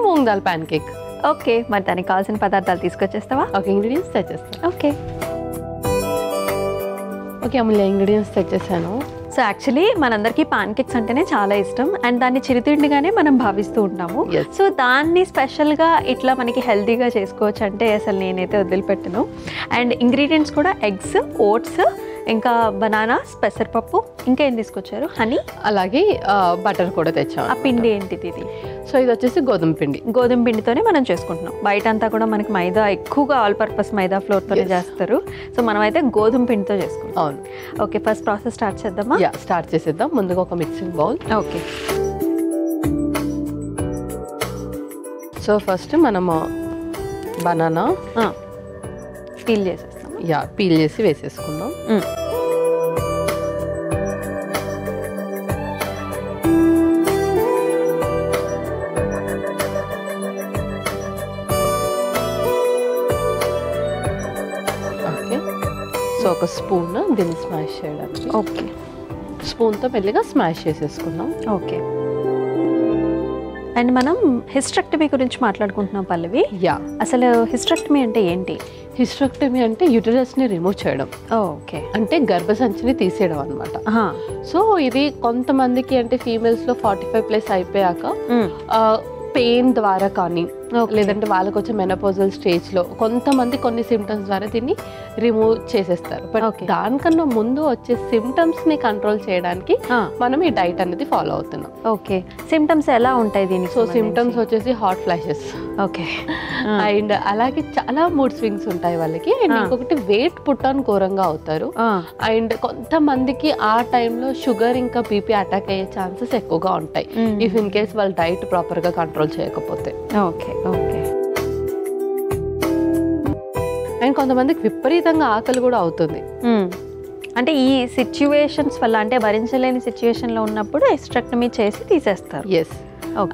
Moong dal pancake. Okay, మరి దానికి కావాల్సిన పదార్థాలు తీసుకొచ్చేస్తావా? ఓకే, ఇంగ్రీడియంట్స్ తెచ్చేస్తాను. ఓకే ఓకే అమూల్య, ఇంగ్రీడియంట్స్ తెచ్చేసాను. సో యాక్చువల్లీ మనందరికీ పాన్ కేక్స్ అంటేనే చాలా ఇష్టం అండ్ దాన్ని చిరుతిండిగానే మనం భావిస్తూ ఉంటాము. సో దాన్ని స్పెషల్గా ఇట్లా మనకి హెల్తీగా చేసుకోవచ్చు అంటే అసలు నేనైతే వదిలిపెట్టను. అండ్ ఇంగ్రీడియంట్స్ కూడా ఎగ్స్, ఓట్స్, ఇంకా బనానాస్, పెసరపప్పు, ఇంకా ఏం తీసుకొచ్చారు? హనీ, అలాగే బటర్ కూడా తెచ్చాము. ఆ పిండి ఏంటిది ఇది? సో ఇది వచ్చేసి గోధుమ పిండి. గోధుమ పిండితోనే మనం చేసుకుంటున్నాం. బయట అంతా కూడా మనకి మైదా, ఎక్కువగా ఆల్ పర్పస్ మైదా ఫ్లోర్తోనే చేస్తారు. సో మనం అయితే గోధుమ పిండితో చేసుకుంటాం. అవును. ఓకే, ఫస్ట్ ప్రాసెస్ స్టార్ట్ చేద్దామా? స్టార్ట్ చేసేద్దాం. ముందుగా ఒక mixing bowl. Okay, so first మనము బనానా పీల్ చేసేస్తాం. పీల్ చేసి వేసేసుకుందాం. ఓకే, సో ఒక స్పూన్ దీన్ని స్మాష్ చేయడానికి. ఓకే, స్పూన్తో మెల్లిగా స్మాష్ చేసేసుకుందాం. ఓకే. అండ్ మనం హిస్టెక్టమీ గురించి మాట్లాడుకుంటున్నాం పల్లవి. అసలు హిస్టెక్టమీ అంటే ఏంటి? హిస్టెక్టమీ అంటే యూటరస్ని రిమూవ్ చేయడం. ఓకే, అంటే గర్భసంచిని తీసేయడం అనమాట. సో ఇది కొంతమందికి అంటే ఫీమేల్స్లో 45+ అయిపోయాక పెయిన్ ద్వారా కానీ లేదంటే వాళ్ళకి వచ్చే మెనోపాజల్ స్టేజ్లో కొంతమంది కొన్ని సిమ్టమ్స్ ద్వారా దీన్ని రిమూవ్ చేసేస్తారు. బట్ దానికన్నా ముందు వచ్చే సిమ్టమ్స్ని కంట్రోల్ చేయడానికి మనం ఈ డైట్ అనేది ఫాలో అవుతున్నాం. ఓకే, సిమ్టమ్స్ ఎలా ఉంటాయి దీనికి? సో సిమ్టమ్స్ వచ్చేసి హాట్ ఫ్లాషెస్. ఓకే, అండ్ అలాగే చాలా మూడ్ స్వింగ్స్ ఉంటాయి వాళ్ళకి. అండ్ ఇంకొకటి వెయిట్ పుట్ ఆన్ ఘోరంగా అవుతారు. అండ్ కొంతమందికి ఆ టైంలో షుగర్ ఇంకా బీపీ అటాక్ అయ్యే ఛాన్సెస్ ఎక్కువగా ఉంటాయి ఇఫ్ ఇన్ కేస్ వాళ్ళ డైట్ ప్రాపర్గా కంట్రోల్ చేయకపోతే. Okay okay. అండ్ కొంతమందికి విపరీతంగా ఆకలి కూడా అవుతుంది. అంటే ఈ సిచ్యువేషన్స్ వల్ల, అంటే భరించలేని సిచ్యువేషన్లో ఉన్నప్పుడు హిస్టెక్టమీ చేసి తీసేస్తారు. ఎస్.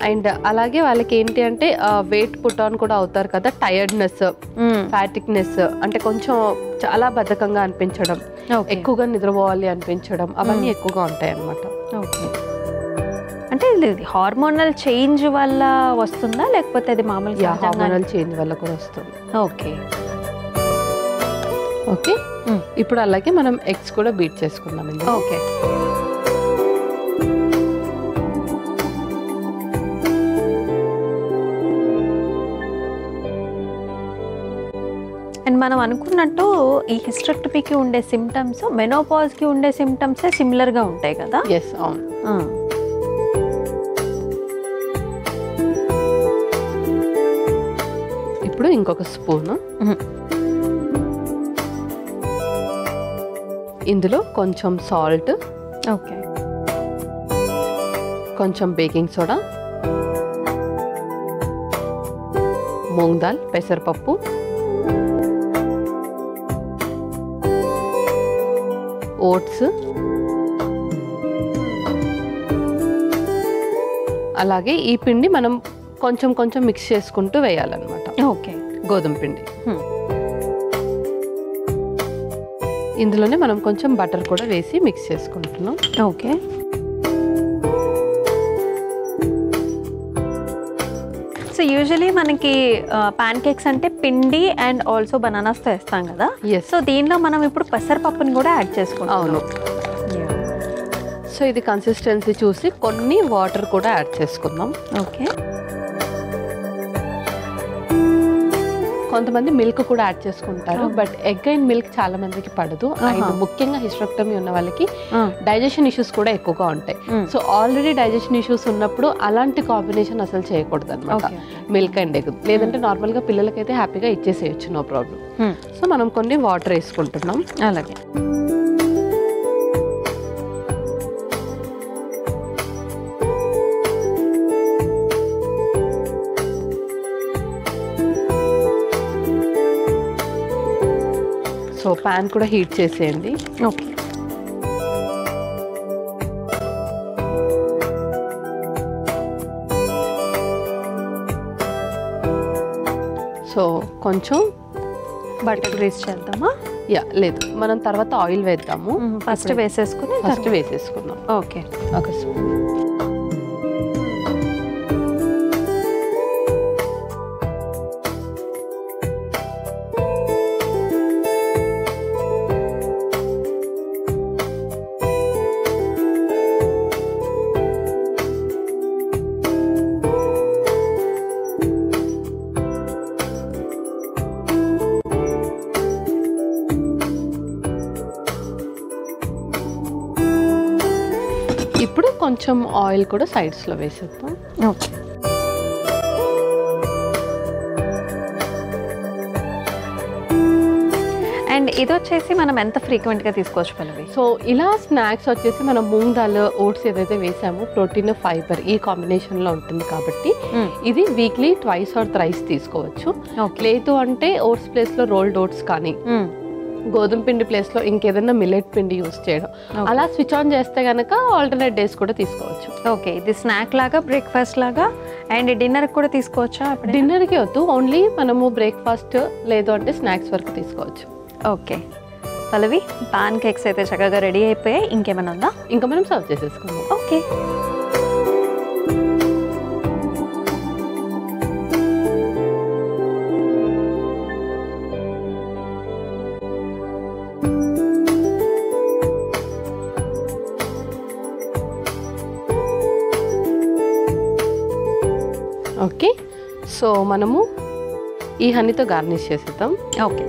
అండ్ అలాగే వాళ్ళకి ఏంటి అంటే వెయిట్ పుట్ ఆన్ కూడా అవుతారు కదా, టైర్డ్నెస్, ఫ్యాటిక్నెస్, అంటే కొంచెం చాలా బద్ధకంగా అనిపించడం, ఎక్కువగా నిద్రపోవాలి అనిపించడం, అవన్నీ ఎక్కువగా ఉంటాయి అన్నమాట. ఓకే, అంటే ఇది హార్మోనల్ చేంజ్ వల్ల వస్తుందా లేకపోతే అది మామూలుగా? హార్మోనల్ చేంజ్ వల్ల కూడా వస్తుంది. Okay okay. ఇప్పుడు అలాగే మనం ఎగ్స్ కూడా బీట్ చేసుకుందాం. ఓకే. అండ్ మనం అనుకున్నట్టు ఈ హిస్టెక్టమీకి ఉండే సిమ్టమ్స్ మెనోపాజ్కి ఉండే సిమ్టమ్సే సిమిలర్గా ఉంటాయి కదా? ఎస్, అవును. ఇప్పుడు ఇంకొక స్పూన్, ఇందులో కొంచెం సాల్ట్, ఓకే, కొంచెం బేకింగ్ సోడా, మూంగ్ దాల్, పెసరపప్పు, ఓట్స్, అలాగే ఈ పిండి మనం కొంచెం కొంచెం మిక్స్ చేసుకుంటూ వేయాలన్నమాట. ఓకే, గోధుమ పిండి. ఇందులోనే మనం కొంచెం బటర్ కూడా వేసి మిక్స్ చేసుకుంటున్నాం. ఓకే. సో యూజువలీ మనకి పాన్ కేక్స్ అంటే పిండి అండ్ ఆల్సో బనానాస్తో వేస్తాం కదా. సో దీనిలో మనం ఇప్పుడు పెసరపప్పుని కూడా యాడ్ చేసుకుంటాం. అవును. సో ఇది కన్సిస్టెన్సీ చూసి కొన్ని వాటర్ కూడా యాడ్ చేసుకుందాం. ఓకే. కొంతమంది మిల్క్ కూడా యాడ్ చేసుకుంటారు, బట్ ఎగ్ అండ్ మిల్క్ చాలా మందికి పడదు. అండ్ ముఖ్యంగా హిస్టెక్టమీ ఉన్న వాళ్ళకి డైజెషన్ ఇష్యూస్ కూడా ఎక్కువగా ఉంటాయి. సో ఆల్రెడీ డైజెషన్ ఇష్యూస్ ఉన్నప్పుడు అలాంటి కాంబినేషన్ అసలు చేయకూడదు అనమాట, మిల్క్ అండ్ ఎగ్. లేదంటే నార్మల్గా పిల్లలకైతే హ్యాపీగా ఇచ్చేసేయచ్చు, నో ప్రాబ్లం. సో మనం కొన్ని వాటర్ వేసుకుంటున్నాం. అలాగే. సో ప్యాన్ కూడా హీట్ చేసేయండి. ఓకే. సో కొంచెం బటర్ గ్రీస్ చేద్దామా? లేదు, మనం తర్వాత ఆయిల్ వేద్దాము. ఫస్ట్ వేసేసుకుందాం. ఓకే. ఒక స్పూన్. కొంచెం ఆయిల్ కూడా సైడ్స్లో వేసేద్దాం. ఓకే. అండ్ ఇది వచ్చేసి మనం ఎంత ఫ్రీక్వెంట్గా తీసుకోవచ్చు పల్లవి? సో ఇలా స్నాక్స్ వచ్చేసి మనం మూంగ్ దాల్ ఓట్స్ ఏదైతే వేసామో ప్రోటీన్ ఫైబర్ ఈ కాంబినేషన్లో ఉంటుంది కాబట్టి ఇది వీక్లీ ట్వైస్ ఆర్ థ్రైస్ తీసుకోవచ్చు. లేదు అంటే ఓట్స్ ప్లేస్లో రోల్డ్ ఓట్స్ కానీ గోధుమ పిండి ప్లేస్లో ఇంకేదైనా మిల్లెట్ పిండి యూస్ చేయడం, అలా స్విచ్ ఆన్ చేస్తే కనుక ఆల్టర్నేట్ డేస్ కూడా తీసుకోవచ్చు. ఓకే, ఇది స్నాక్ లాగా, బ్రేక్ఫాస్ట్ లాగా అండ్ డిన్నర్కి కూడా తీసుకోవచ్చా? డిన్నర్కి వద్దు, ఓన్లీ మనము బ్రేక్ఫాస్ట్ లేదు అంటే స్నాక్స్ వరకు తీసుకోవచ్చు. ఓకే పల్లవి, పాన్ కేక్స్ అయితే చక్కగా రెడీ అయిపోయాయి. ఇంకేమైనా ఉందా? ఇంకా మనం సర్వ్ చేసేసుకుందాం. ఓకే. ఓకే, సో మనము ఈ హనీతో గార్నిష్ చేసేద్దాం. Okay.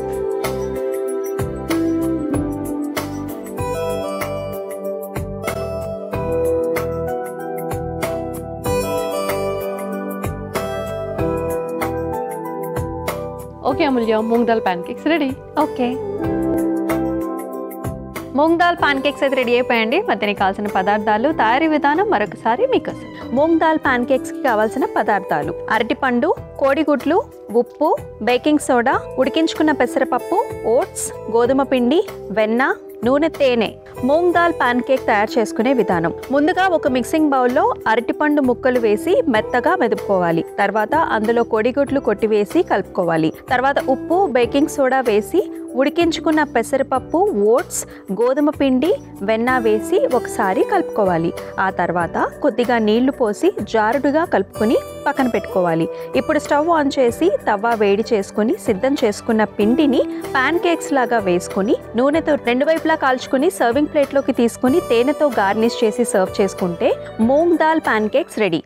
Okay Amulya, moong dal pancakes ready. Okay, moong dal pancakes అయితే రెడీ అయిపోయండి. మరి దీనికి కావాల్సిన పదార్థాలు, తయారీ విధానం మరొకసారి మీకోసం. మూంగ్ దాల్ పాన్ కేక్స్కి కావాల్సిన పదార్థాలు: అరటిపండు, కోడిగుడ్లు, ఉప్పు, బేకింగ్ సోడా, ఉడికించుకున్న పెసరపప్పు, ఓట్స్, గోధుమ పిండి, వెన్న, నూనె, తేనె. మూంగ్ దాల్ పాన్ కేక్ తయారు చేసుకునే విధానం: ముందుగా ఒక మిక్సింగ్ బౌల్లో అరటిపండు ముక్కలు వేసి మెత్తగా మెదుపుకోవాలి. తర్వాత అందులో కోడిగుడ్లు కొట్టివేసి కలుపుకోవాలి. తర్వాత ఉప్పు, బేకింగ్ సోడా వేసి ఉడికించుకున్న పెసరపప్పు, ఓట్స్, గోధుమ పిండి, వెన్న వేసి ఒకసారి కలుపుకోవాలి. ఆ తర్వాత కొద్దిగా నీళ్లు పోసి జారుడుగా కలుపుకొని పక్కన పెట్టుకోవాలి. ఇప్పుడు స్టవ్ ఆన్ చేసి తవ్వ వేడి చేసుకుని సిద్ధం చేసుకున్న పిండిని పాన్ కేక్స్ లాగా వేసుకుని నూనెతో రెండు వైపులా కాల్చుకుని సర్వింగ్ ప్లేట్లోకి తీసుకుని తేనెతో గార్నిష్ చేసి సర్వ్ చేసుకుంటే moong dal pan cakes ready.